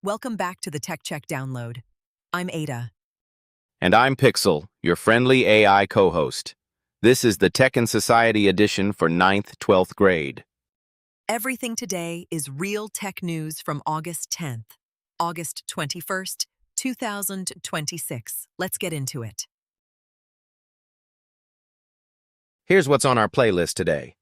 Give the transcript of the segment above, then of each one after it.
Welcome back to the TechCheck download. I'm Ada. And I'm Pixel, your friendly AI co-host. This is the Tech and Society edition for 9th, 12th grade. Everything today is real tech news from August 10th, August 21st, 2026. Let's get into it. Here's what's on our playlist today.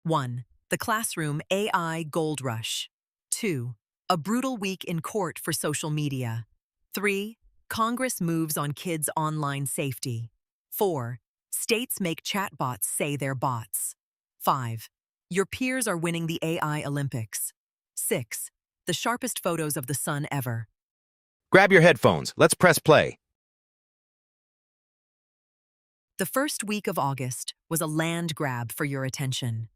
1. The Classroom AI Gold Rush. 2. A brutal week in court for social media. 3. Congress moves on kids' online safety. 4. States make chatbots say they're bots. 5. Your peers are winning the AI Olympics. 6. The sharpest photos of the sun ever. Grab your headphones. Let's press play. The first week of August was a land grab for your attention.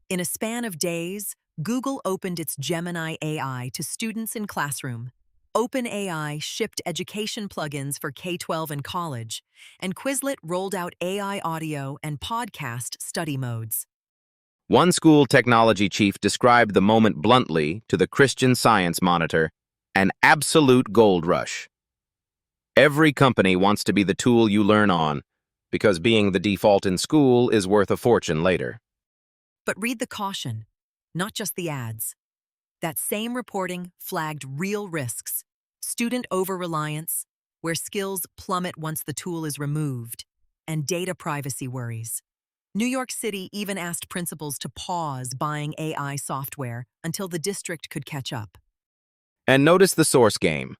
In a span of days, Google opened its Gemini AI to students in classroom. OpenAI shipped education plugins for K-12 and college, and Quizlet rolled out AI audio and podcast study modes. One school technology chief described the moment bluntly to the Christian Science Monitor, an absolute gold rush. Every company wants to be the tool you learn on, because being the default in school is worth a fortune later. But read the caution, not just the ads. That same reporting flagged real risks: student over-reliance, where skills plummet once the tool is removed, and data privacy worries. New York City even asked principals to pause buying AI software until the district could catch up. And notice the source game.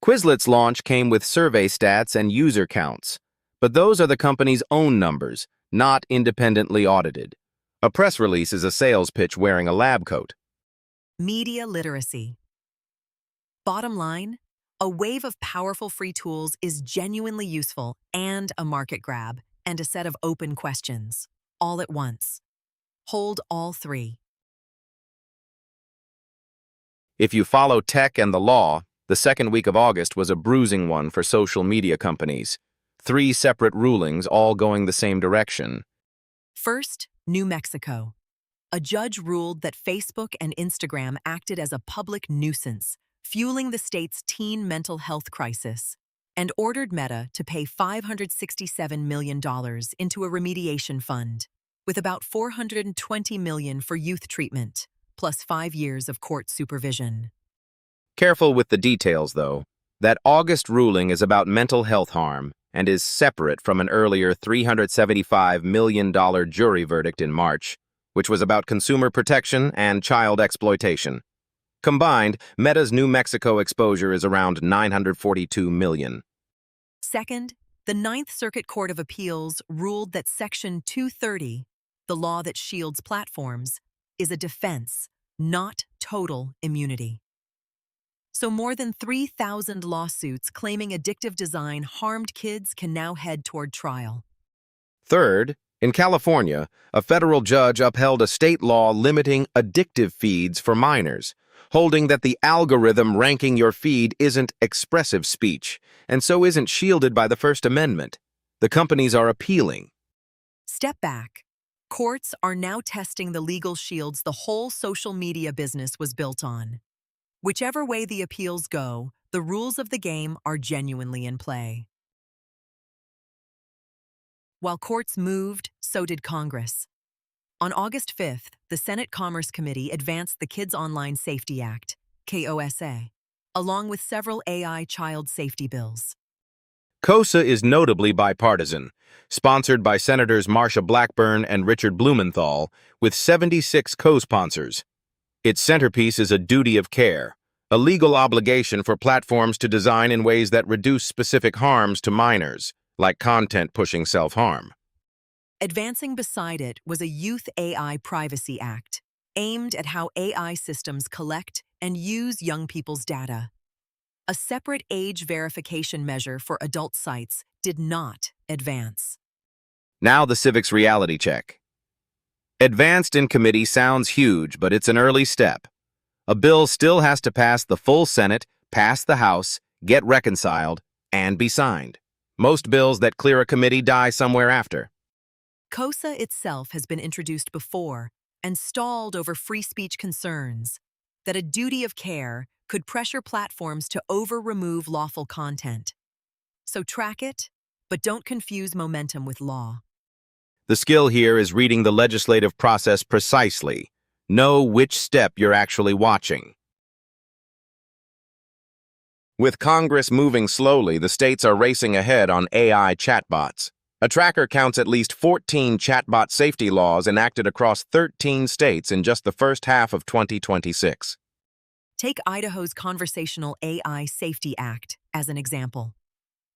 Quizlet's launch came with survey stats and user counts, but those are the company's own numbers, not independently audited. A press release is a sales pitch wearing a lab coat. Media literacy. Bottom line, a wave of powerful free tools is genuinely useful and a market grab and a set of open questions, all at once. Hold all three. If you follow tech and the law, the second week of August was a bruising one for social media companies. 3 separate rulings, all going the same direction. First, New Mexico. A judge ruled that Facebook and Instagram acted as a public nuisance, fueling the state's teen mental health crisis, and ordered Meta to pay $567 million into a remediation fund, with about $420 million for youth treatment, plus 5 years of court supervision. Careful with the details, though. That August ruling is about mental health harm and is separate from an earlier $375 million jury verdict in March, which was about consumer protection and child exploitation. Combined, Meta's New Mexico exposure is around $942 million. Second, the Ninth Circuit Court of Appeals ruled that Section 230, the law that shields platforms, is a defense, not total immunity. So more than 3,000 lawsuits claiming addictive design harmed kids can now head toward trial. Third, in California, a federal judge upheld a state law limiting addictive feeds for minors, holding that the algorithm ranking your feed isn't expressive speech, and so isn't shielded by the First Amendment. The companies are appealing. Step back. Courts are now testing the legal shields the whole social media business was built on. Whichever way the appeals go, the rules of the game are genuinely in play. While courts moved, so did Congress. On August 5th, the Senate Commerce Committee advanced the Kids Online Safety Act, KOSA, along with several AI child safety bills. KOSA is notably bipartisan, sponsored by Senators Marsha Blackburn and Richard Blumenthal, with 76 co-sponsors. Its centerpiece is a duty of care, a legal obligation for platforms to design in ways that reduce specific harms to minors, like content pushing self-harm. Advancing beside it was a Youth AI Privacy Act, aimed at how AI systems collect and use young people's data. A separate age verification measure for adult sites did not advance. Now the civics reality check. Advanced in committee sounds huge, but it's an early step. A bill still has to pass the full Senate, pass the House, get reconciled, and be signed. Most bills that clear a committee die somewhere after. KOSA itself has been introduced before and stalled over free speech concerns. That a duty of care could pressure platforms to over-remove lawful content. So track it, but don't confuse momentum with law. The skill here is reading the legislative process precisely. Know which step you're actually watching. With Congress moving slowly, the states are racing ahead on AI chatbots. A tracker counts at least 14 chatbot safety laws enacted across 13 states in just the first half of 2026. Take Idaho's Conversational AI Safety Act as an example.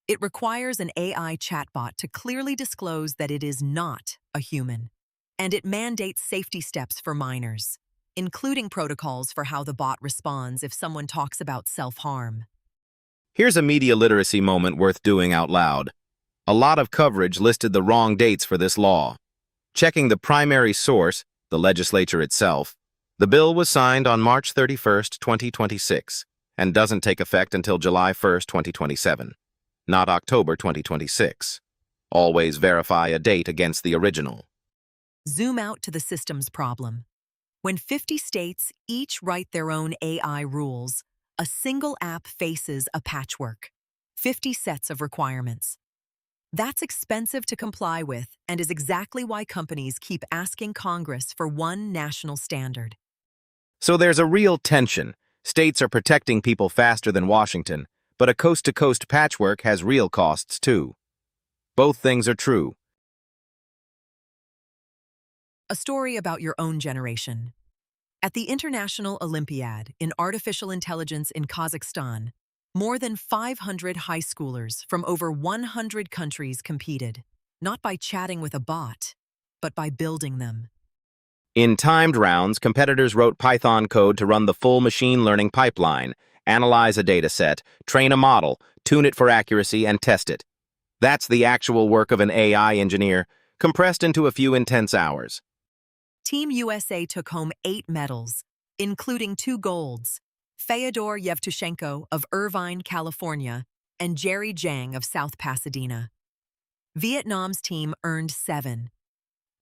It requires an AI chatbot to clearly disclose that it is not a human, and it mandates safety steps for minors, including protocols for how the bot responds if someone talks about self-harm. Here's a media literacy moment worth doing out loud. A lot of coverage listed the wrong dates for this law. Checking the primary source, the legislature itself, the bill was signed on March 31st, 2026, and doesn't take effect until July 1st, 2027, not October 2026. Always verify a date against the original. Zoom out to the systems problem. When 50 states each write their own AI rules, a single app faces a patchwork, 50 sets of requirements. That's expensive to comply with and is exactly why companies keep asking Congress for one national standard. So there's a real tension. States are protecting people faster than Washington, but a coast-to-coast patchwork has real costs too. Both things are true. A story about your own generation. At the International Olympiad in Artificial Intelligence in Kazakhstan, more than 500 high schoolers from over 100 countries competed, not by chatting with a bot, but by building them. In timed rounds, competitors wrote Python code to run the full machine learning pipeline, analyze a dataset, train a model, tune it for accuracy, and test it. That's the actual work of an AI engineer, compressed into a few intense hours. Team USA took home 8 medals, including 2 golds. Fyodor Yevtushenko of Irvine, California, and Jerry Zhang of South Pasadena. Vietnam's team earned 7.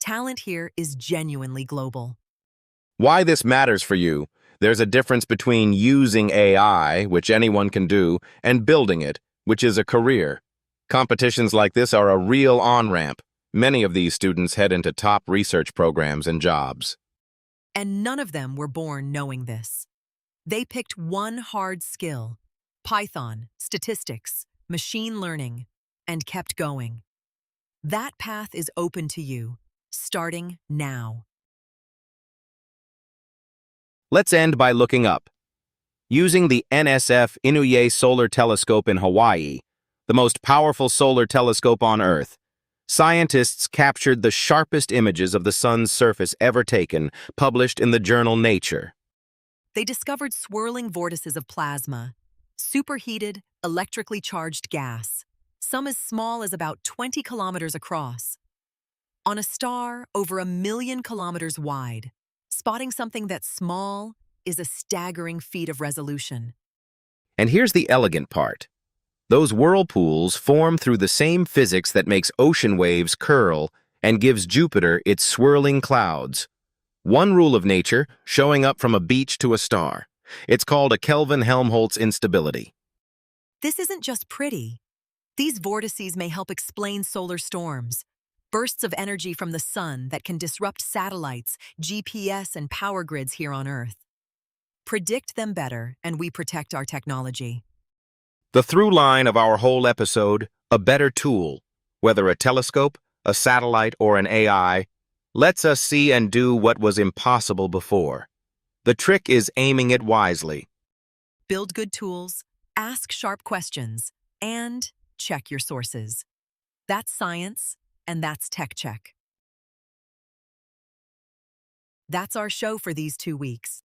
Talent here is genuinely global. Why this matters for you? There's a difference between using AI, which anyone can do, and building it, which is a career. Competitions like this are a real on-ramp. Many of these students head into top research programs and jobs. And none of them were born knowing this. They picked one hard skill, Python, statistics, machine learning, and kept going. That path is open to you, starting now. Let's end by looking up. Using the NSF Inouye Solar Telescope in Hawaii, the most powerful solar telescope on Earth, scientists captured the sharpest images of the sun's surface ever taken, published in the journal Nature. They discovered swirling vortices of plasma, superheated, electrically charged gas, some as small as about 20 kilometers across. On a star over 1 million kilometers wide, spotting something that's small is a staggering feat of resolution. And here's the elegant part. Those whirlpools form through the same physics that makes ocean waves curl and gives Jupiter its swirling clouds. One rule of nature, showing up from a beach to a star. It's called a Kelvin-Helmholtz instability. This isn't just pretty. These vortices may help explain solar storms, bursts of energy from the sun that can disrupt satellites, GPS, and power grids here on Earth. Predict them better, and we protect our technology. The through line of our whole episode, a better tool, whether a telescope, a satellite, or an AI, lets us see and do what was impossible before. The trick is aiming it wisely. Build good tools, ask sharp questions, and check your sources. That's science, and that's TechCheck. That's our show for these 2 weeks.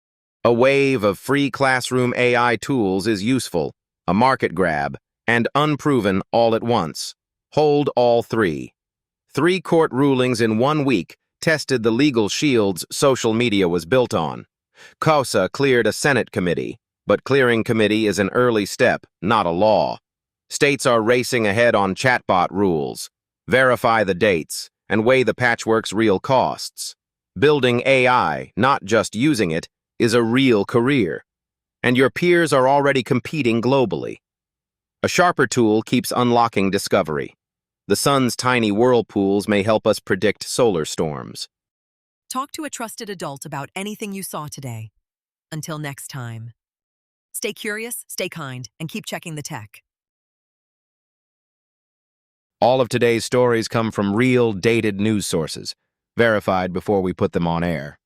A wave of free classroom AI tools is useful, a market grab, and unproven all at once. Hold all 3. 3 court rulings in 1 week tested the legal shields social media was built on. KOSA cleared a Senate committee, but clearing committee is an early step, not a law. States are racing ahead on chatbot rules. Verify the dates and weigh the patchwork's real costs. Building AI, not just using it, is a real career. and your peers are already competing globally. A sharper tool keeps unlocking discovery. The sun's tiny whirlpools may help us predict solar storms. Talk to a trusted adult about anything you saw today. Until next time. Stay curious, stay kind, and keep checking the tech. All of today's stories come from real, dated news sources, verified before we put them on air.